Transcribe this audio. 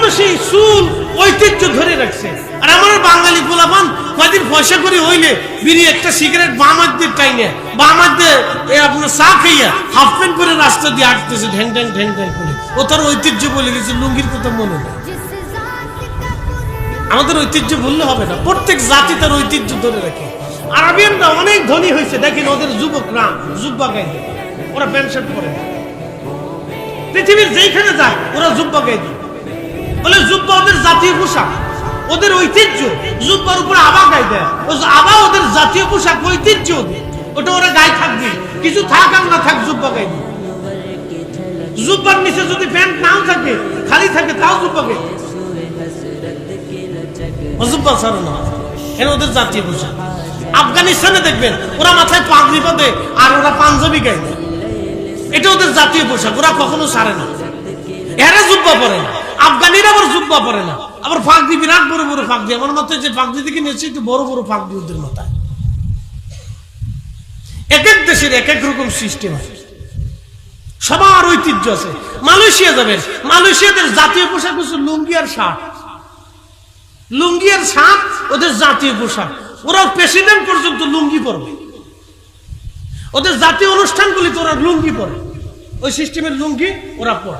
মানুষই চুল ঐতিহ্য ধরে রাখছে। আর আমার বাঙালি গোলাপান কয়দিন পয়সা করে হইলে বিড়ি একটা সিগারেট বামাদের টাইনে বামাদের আপনার চা খাইয়া হাফ প্যান্ট করে রাস্তা দিয়ে আটতেছে ঢ্যাং ঢ্যাং ঢ্যাং ঢ্যাং করে। ও তার ঐতিহ্য বলে গেছে, লুঙ্গির কথা মনে নেই। আমাদের ঐতিহ্য বললে হবে না, প্রত্যেক জাতি তার ঐতিহ্য ধরে রাখে। আরবিয়ানরা অনেক ধনী হয়েছে, দেখেন ওদের যুবকরা জুব্বা গায়ে দেয়, ওরা প্যান্ট শার্ট পরে না। পৃথিবীর যেখানে যায় ওরা জুব্বা গায়ে দেয়, বলে জুব্বা ওদের জাতীয় পোশাক, ওদের ঐতিহ্য। জুব্বার উপরে আবা গায়ে দেয়, আবা ওদের জাতীয় পোশাক, ঐতিহ্য ওদের, ওটা ওরা গায়ে থাকবে, কিছু থাক আর না থাক জুব্বা গায়ে দেয়। জুব্বার নিচে যদি প্যান্ট নাও থাকে, খালি থাকে, তাও জুব্বা গায়ে দেয়। জুব্বা ছাড়ো না, এটা ওদের জাতীয় পোশাক। আফগানিস্তানে দেখবেন ওরা মাথায় পাগড়ি বাঁধে আর ওরা পাঞ্জাবি গায়ে দেয়, এটা ওদের জাতীয় পোশাক, ওরা কখনো ছাড়ে না। এরা জুব্বা পরে না, আফগানিরা আবার জুব্বা পরে না, আবার ফাঁকদি, বিরাট বড় বড় ফাঁকদি। আমার মতে যে ফাঁকদি থেকে নিয়েছে একটু বড় বড় ফাঁকদি ওদের মাথায়। এক এক দেশের এক এক রকম সিস্টেম আছে, সবার ঐতিহ্য আছে। মালয়েশিয়া যাবেন, মালয়েশিয়াদের জাতীয় পোশাক হচ্ছে লুঙ্গি আর শার্ট। লুঙ্গি আর শার্ট ওদের জাতীয় পোশাক, ওরা প্রেসিডেন্ট পর্যন্ত লুঙ্গি পরবে। ওদের জাতীয় অনুষ্ঠানগুলিতে ওরা লুঙ্গি পরে, ওই সিস্টেমের লুঙ্গি ওরা পরে।